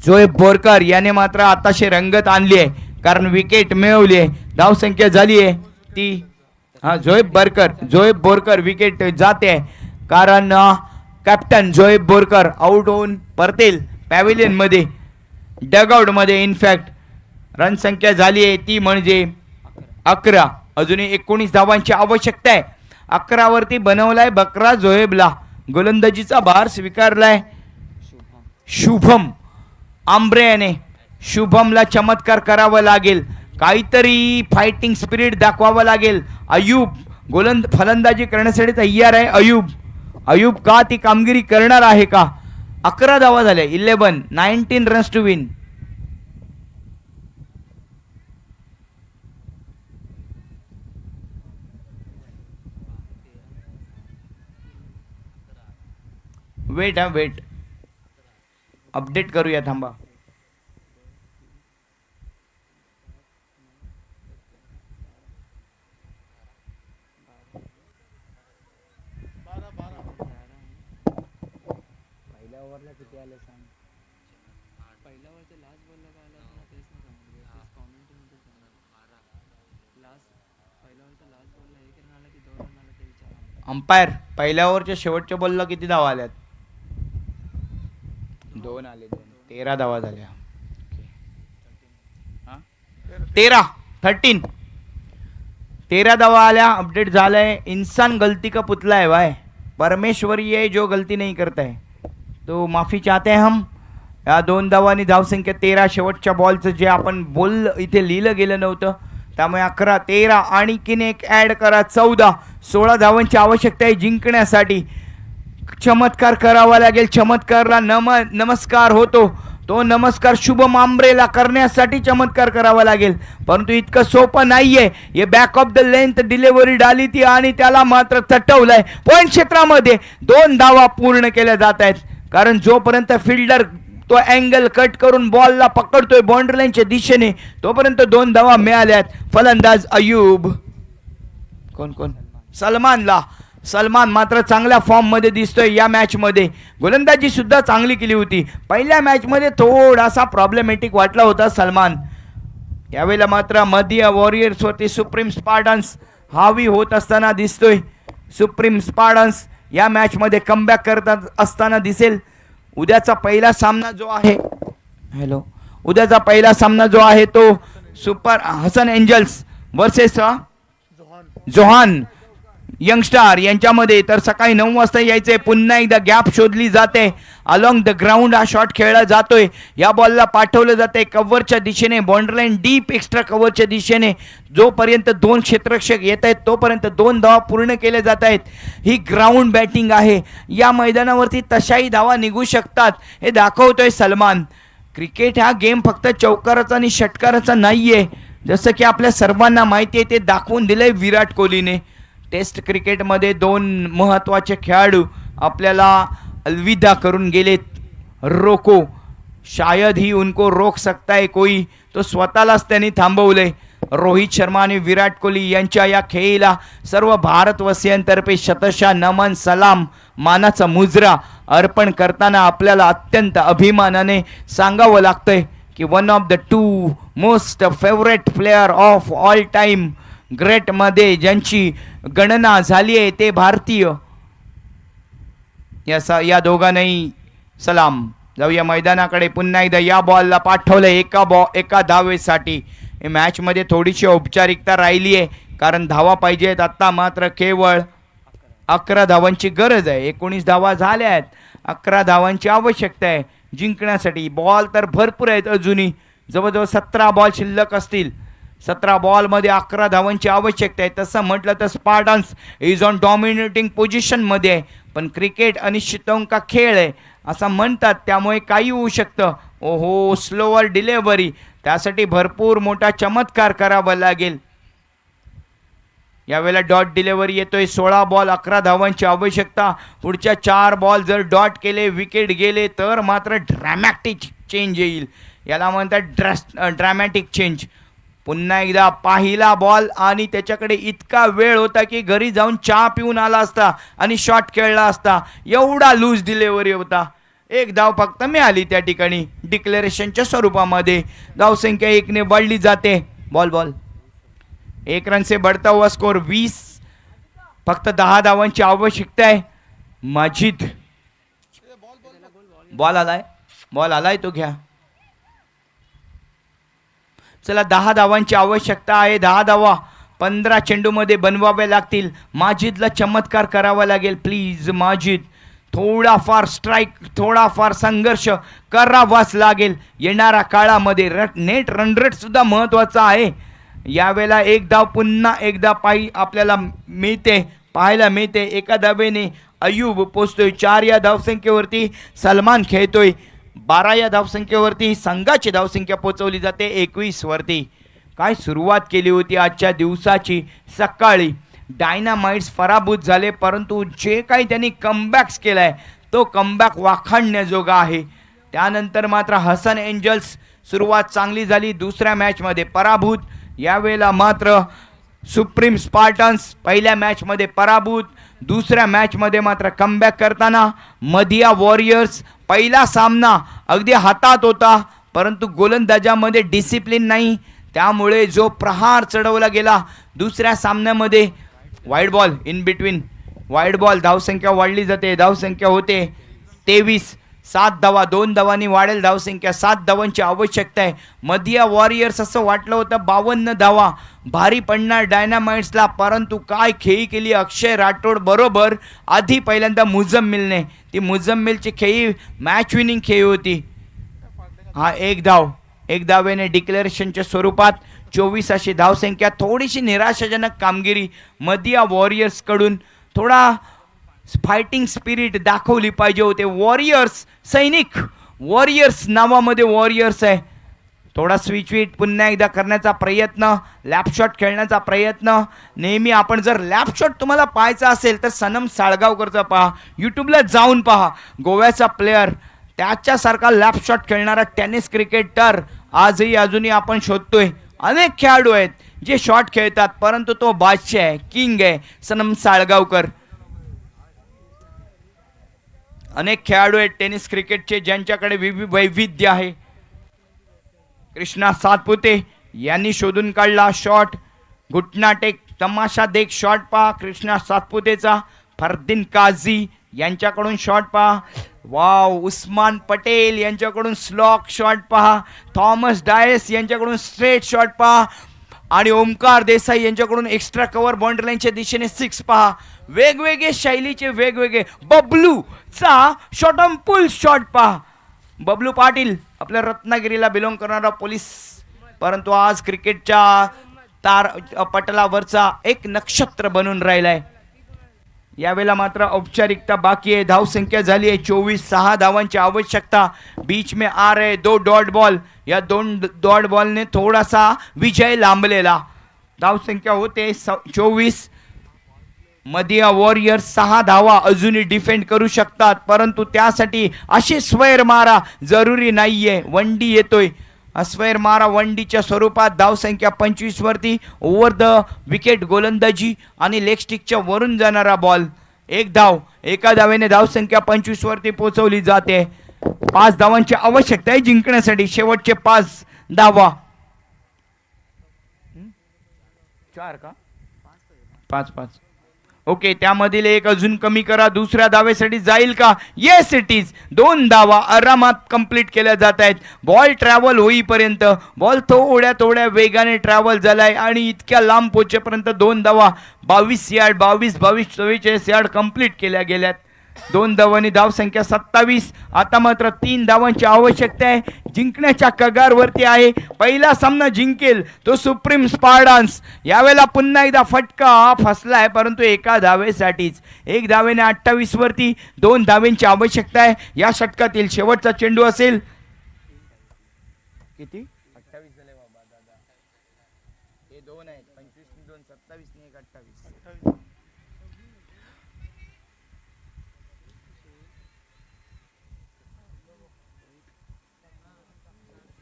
जोएब बोरकर याने मात्र आताशे रंगत आणली आहे, कारण विकेट मिळवली आहे. धावसंख्या झाली आहे ती जोएब बोरकर विकेट जाते, कारण कॅप्टन जोएब बोरकर आउट होऊन परतेल पॅव्हिलियन मध्ये, डगआउट मध्ये. इनफॅक्ट रन संख्या झाली आहे ती म्हणजे 11. अजूनही 19 धावांची आवश्यकता आहे. 11 वरती बनवलाय बकरा जोएबला. गोलंदाजीचा भार स्वीकारलाय शुभम आंब्रे याने. शुभमला चमत्कार करावा लागेल, काहीतरी फायटिंग स्पिरिट दाखवावं लागेल. अयूब फलंदाजी करण्यासाठी तयार आहे. अयूब का ती कामगिरी करणार आहे का? 11 धावा झाल्या. 19 runs to win. Wait update करूया, थांबा. अंपायर पहिल्या ओव्हरच्या शेवटच्या बॉलला किती धावा आल्यात? 2 आले. 13 धावा झाल्या. 13 धावा आल्या. अपडेट झालाय. इंसान गलती का पुतला है भाई, परमेश्वरी है जो गलती नहीं करता है, तो माफी चाहते हैं हम. या 2 धावांनी धावसंख्या 13. शेवटच्या बॉलचं जे आपण बोल इथे लिहिलं गेलं नव्हतं, त्यामुळे 11, 13 आणि किन एक ऍड करा 14. 16 धावांची आवश्यकता आहे जिंकण्यासाठी. चमत्कार करावा लागेल. चमत्कारला नमस्कार होतो, तो नमस्कार शुभम आंब्रेला करण्यासाठी चमत्कार करावा लागेल, परंतु इतकं सोपं नाहीये. हे back of the length delivery डाली ती आणि त्याला मात्र तटवलंय. पॉइंट क्षेत्रामध्ये 2 धावा पूर्ण केल्या जात आहेत, कारण जोपर्यंत फिल्डर तो अँगल कट करून बॉलला पकडतोय बाउंड्री लाईनच्या दिशेने, तोपर्यंत 2 धावा मिळाल्यात. फलंदाज अयूब, कोण सलमान मात्र चांगल्या फॉर्म मध्ये दिसतोय या मॅच मध्ये. गोलंदाजी सुद्धा चांगली केली होती. पहिल्या मॅच मध्ये थोडासा प्रॉब्लेमॅटिक वाटला होता सलमान. यावेळेला मात्र मध्य वॉरियर्स वरती सुप्रीम स्पार्टन्स हावी होत असताना दिसतोय. सुप्रीम स्पार्टन्स या मॅच मध्ये कमबॅक करत असताना दिसेल. उद्याचा पहिला सामना जो आहे तो super Hasan Angels versus Johan Youngstar यांच्यामध्ये. तर सकाळी 9 वाजता यायचे. पुन्हा एकदा गॅप शोधली जाते. अलॉंग द ग्राउंड हा शॉट खेळला जातोय. या बॉलला पाठवलं जाते कव्हरच्या दिशेने, बाउंड्री लाईन डीप एक्स्ट्रा कव्हरच्या दिशेने. जोपर्यंत 2 क्षेत्ररक्षक येत आहेत तोपर्यंत 2 धावा पूर्ण केल्या जात आहेत. ही ग्राउंड बॅटिंग आहे. या मैदानावरती तशाही धावा निघू शकतात हे दाखवतोय सलमान. क्रिकेट हा गेम फक्त चौकाराचा आणि षटकाराचा नाहीये, जसं की आपल्या सर्वांना माहिती आहे. ते दाखवून दिलंय विराट कोहलीने. टेस्ट क्रिकेटमध्ये 2 महत्त्वाचे खेळाडू आपल्याला अलविदा करून गेलेत. रोको शायद ही उनको रोक सकता है कोई, तो स्वतःलाच त्यांनी थांबवलंय. रोहित शर्मा आणि विराट कोहली यांच्या या खेळीला सर्व भारतवासियांतर्फे शतशः नमन, सलाम, मानाचा मुजरा अर्पण करताना आपल्याला अत्यंत अभिमानाने सांगावं लागतंय की one of the 2 most favourite player of all time great मध्ये ज्यांची गणना झाली आहे ते भारतीय. या दोघांनाही सलाम. जाऊया मैदानाकडे. पुन्हा एकदा या बॉलला पाठवलं एका धावेसाठी. मॅच मध्ये थोडीशी औपचारिकता राहिली आहे, कारण धावा पाहिजेत. आता मात्र केवळ 11 धावांची गरज आहे. 19 धावा झाल्या आहेत. 11 धावांची आवश्यकता आहे जिंकण्यासाठी. बॉल तर भरपूर आहेत, अजूनही जवळजवळ 17 बॉल शिल्लक असतील. 17 बॉलमध्ये 11 धावांची आवश्यकता आहे. तसं म्हटलं तर स्पार्टन्स इज ऑन डॉमिनेटिंग पोझिशनमध्ये आहे, पण क्रिकेट अनिश्चितों का खेळ आहे असं म्हणतात, त्यामुळे काही होऊ शकतं. ओहो, स्लोअर डिलेव्हरी, त्यासाठी भरपूर मोठा चमत्कार करावा लागेल. यावेळेला डॉट डिलेव्हरी येतोय. 16 बॉल 11 धावांची आवश्यकता. पुढच्या 4 बॉल जर डॉट केले, विकेट गेले तर मात्र ड्रॅमॅटिक चेंज येईल. याला म्हणतात ड्रॅमॅटिक चेंज. पुन्हा एकदा पहिला बॉल आणि त्याच्याकडे इतका वेळ होता की घरी जाऊन चहा पिऊन आला असता आणि शॉट खेळला असता, एवढा लूज डिलेव्हरी होता. एक धाव फक्त मिळाली त्या ठिकाणी डिक्लेरेशनच्या स्वरूपामध्ये. धावसंख्या 1 ने वाढली जाते. बॉल बॉल 1 रन से बढ़ता हुआ स्कोर 20. फक्त 10 धावांची आवश्यकता आहे. माजिद बॉल आलाय तो घ्या. चला 10 धावांची आवश्यकता आहे. 10 धावा 15 चेंडूमध्ये बनवाव्या लागतील. माजिदला चमत्कार करावा लागेल. प्लीज माजिद, थोडाफार स्ट्राईक, थोडाफार संघर्ष करावाच लागेल. येणाऱ्या काळामध्ये नेट रन रेट सुद्धा महत्त्वाचा आहे. यावेळेला एक धाव पुन्हा एकदा आपल्याला पाहायला मिळते. एका धावेने अयूब पोचतोय. 4 या धावसंख्येवरती सलमान खेळतोय. 12 या धावसंख्येवरती संघाची धावसंख्या पोचवली जाते 21 वरती. काय सुरुवात केली होती आजच्या दिवसाची. सकाळी डायनामाइट्स पराभूत झाले, परंतु जे काही त्यांनी कमबॅक्स केलाय तो कमबॅक वाखाणण्याजोगा आहे. त्यानंतर मात्र हसन एंजल्स सुरुवात चांगली झाली. दुसऱ्या मॅचमध्ये पराभूत. यावेळेला मात्र सुप्रीम स्पार्टन्स पहिल्या मॅचमध्ये पराभूत. दुसऱ्या मॅचमध्ये मात्र कमबॅक करताना मधिया वॉरियर्स. पहिला सामना अगदी हातात होता, परंतु गोलंदाजामध्ये डिसिप्लिन नाही, त्यामुळे जो प्रहार चढवला गेला दुसऱ्या सामन्यामध्ये. Wide ball in between, wide ball. धावसंख्या वाढली जाते. धावसंख्या होते 23. 7 धावा, 2 धावांनी वाढेल धावसंख्या. 7 धावांची आवश्यकता आहे. मधिया वॉरियर्स असं वाटलं होतं 52 धावा भारी पडणार डायनामाइट्सला, परंतु काय खेळी केली अक्षय राठोड बरोबर. आधी पहिल्यांदा मुझम्मिलने, ती मुझम्मिलची खेळी मॅच विनिंग खेळी होती. हा एक धावेने डिक्लेरेशनच्या स्वरूपात 24 अशी धावसंख्या. थोडीशी निराशाजनक कामगिरी मधिया वॉरियर्स कडून. थोडा फायटिंग स्पिरिट दाखवली पाहिजे होते. वॉरियर्स सैनिक, वॉरियर्स नावामध्ये वॉरियर्स आहे. थोडा स्विच पुन्हा एकदा करण्याचा प्रयत्न, लॅपशॉट खेळण्याचा प्रयत्न. नेहमी आपण जर लॅपशॉट तुम्हाला पाहायचा असेल तर सनम साळगावकरचा पहा, यूट्यूबला जाऊन पहा. गोव्याचा प्लेअर, त्याच्यासारखा लॅपशॉट खेळणारा टेनिस क्रिकेटर आजही अजूनही आपण शोधतोय. अनेक खेळाडू आहेत जे शॉट खेळतात, परंतु तो बादशाह आहे, किंग आहे सनम साळगावकर. अनेक खेळाडू आहेत टेनिस क्रिकेटचे ज्यांच्याकडे वैविध्य आहे. कृष्णा सातपुते यांनी शोधून काढला शॉट. घुटना टेक तमाशा देख शॉट पहा कृष्णा सातपुतेचा. फरदीन काझी यांच्याकडून शॉट पहा. वाव, उस्मान पटेल यांच्याकडून स्लॉक शॉट पहा. थॉमस डायस यांच्याकडून स्ट्रेट शॉट पहा. आणि ओमकार देसाई यांच्याकडून एक्स्ट्रा कव्हर बाउंड्री लाईनच्या दिशेने 6 पहा. वेगवेगळे शैलीचे वेगवेगळे. बबलूचा शॉटम पुल शॉट पहा. बबलू पाटील आपल्या रत्नागिरीला बिलॉंग करणारा पोलीस, परंतु आज क्रिकेटच्या पटलावरचा एक नक्षत्र बनून राहिलाय. यावेळेला मात्र औपचारिकता बाकी आहे. धावसंख्या झाली आहे 24. 6 धावांची आवश्यकता. बीच में आ रहे 2 डॉट बॉल. या 2 डॉट बॉलने थोडासा विजय लांबलेला. धावसंख्या होते 24. मधिया वॉरियर्स 6 धावा अजूनही डिफेंड करू शकतात, परंतु त्यासाठी अशी स्वैर मारा जरुरी नाहीये. वंडी येतोय. अस्वैर मारा वंडीच्या स्वरूपात. धावसंख्या 25 वरती. ओव्हर द विकेट गोलंदाजी आणि लेग स्टिकच्या वरून जाणारा बॉल. एक धाव. एका धावेने धावसंख्या 25 वरती पोहोचवली जाते. 5 धावांची आवश्यकता आहे जिंकण्यासाठी. शेवटचे 5 धावा. 4 का 5. ओके, त्यामधील एक अजून कमी करा. दुसऱ्या धावेसाठी जाईल का? Yes it is. 2 धावा आरामात कंप्लीट केल्या जात आहेत. बॉल ट्रॅव्हल होईपर्यंत बॉल थोड्या वेगाने ट्रॅव्हल झालाय आणि इतक्या लांब पोहोचेपर्यंत 2 धावा 22 यार्ड 22 44 यार्ड कंप्लीट केल्या गेल्यात. 2 धावांनी धावसंख्या 27. आता मात्र 3 धावांची आवश्यकता आहे. जिंकण्याच्या कगारवरती आहे. पहिला सामना जिंकेल तो सुप्रीम स्पार्टन्स. यावेळेला पुन्हा एकदा फटका फसलाय परंतु एका धावेसाठीच. 1 धावेने 28 वरती. 2 धावेंची आवश्यकता आहे. या षटकातील शेवटचा चेंडू असेल. किती 28 झाले बाबा दादा. हे 2 आहेत 25 2 27 ने 28.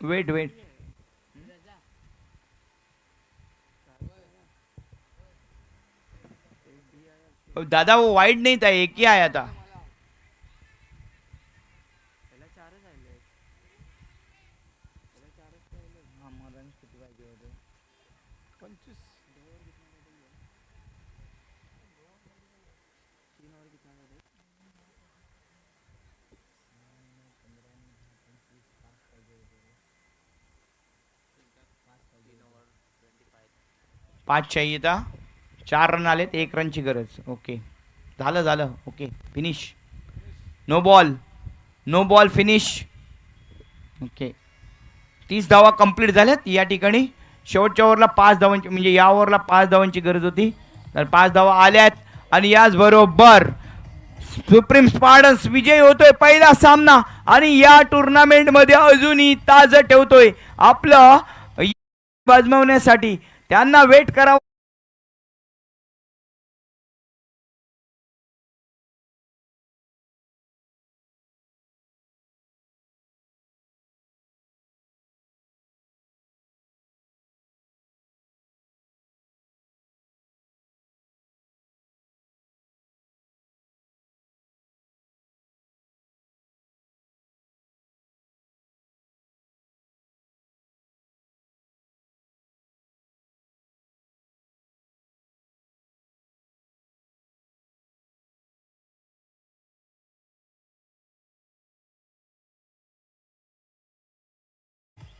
वेट दादा वो वाइड नहीं था, एक ही आया था. पाच चाहिए था. 4 रन आलेत. 1 रनची गरज. ओके झालं okay finish. No ball finish. Okay 30 धावा कंप्लीट झाल्यात. या ठिकाणी शेवटच्या ओव्हरला 5 धावांची म्हणजे या ओव्हरला 5 धावांची गरज होती तर 5 धावा आल्यात आणि याच बरोबर सुप्रीम स्पार्टन्स विजयी होतोय. पहिला सामना आणि या टुर्नामेंट मध्ये अजूनही ताज ठेवतोय आपलं वाजवण्यासाठी. त्यांना वेट करावं.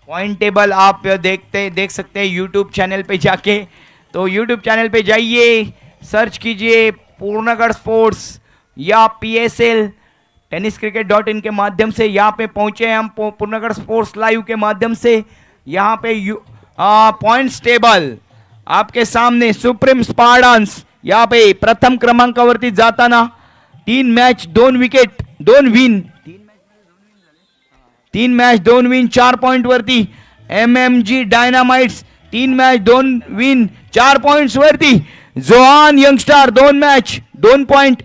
पॉइंट टेबल आप देख सकते हैं यूट्यूब चैनल पे जाके. तो यूट्यूब चैनल पे जाइए, सर्च कीजिए पूर्णगढ़ स्पोर्ट्स या PSL tenniscricket.in के माध्यम से यहाँ पे पहुँचे हम पूर्णगढ़ स्पोर्ट्स लाइव के माध्यम से. यहाँ पे पॉइंट्स टेबल आपके सामने. सुप्रीम स्पार्टन्स यहाँ पे प्रथम क्रमांकावरती जाताना 3 match 2 wicket 2 win 3 match 2 win 4 point वरती. MMG dynamites 3 match 2 win 4 points वरती. Johan Youngstar 2 match 2 point.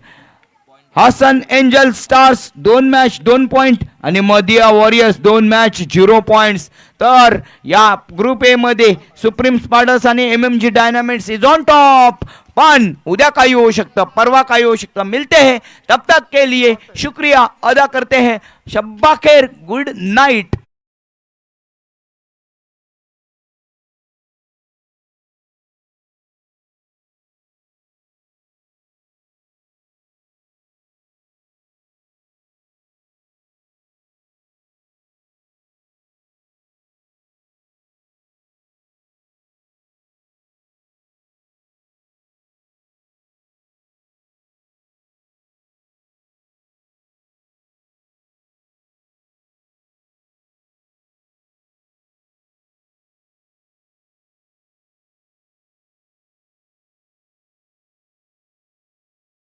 Hasan Angel Stars 2 match 2 point आणि मदिया वॉरियर्स 2 मॅच 0 पॉइंट्स. तर या ग्रुप ए मध्ये सुप्रीम स्पार्टन्स आणि MMG dynamites is on top. पण उद्या काही हो सकता, परवा काही हो सकता. मिलते हैं तब तक के लिए शुक्रिया अदा करते हैं. शब्बा खैर, गुड नाइट.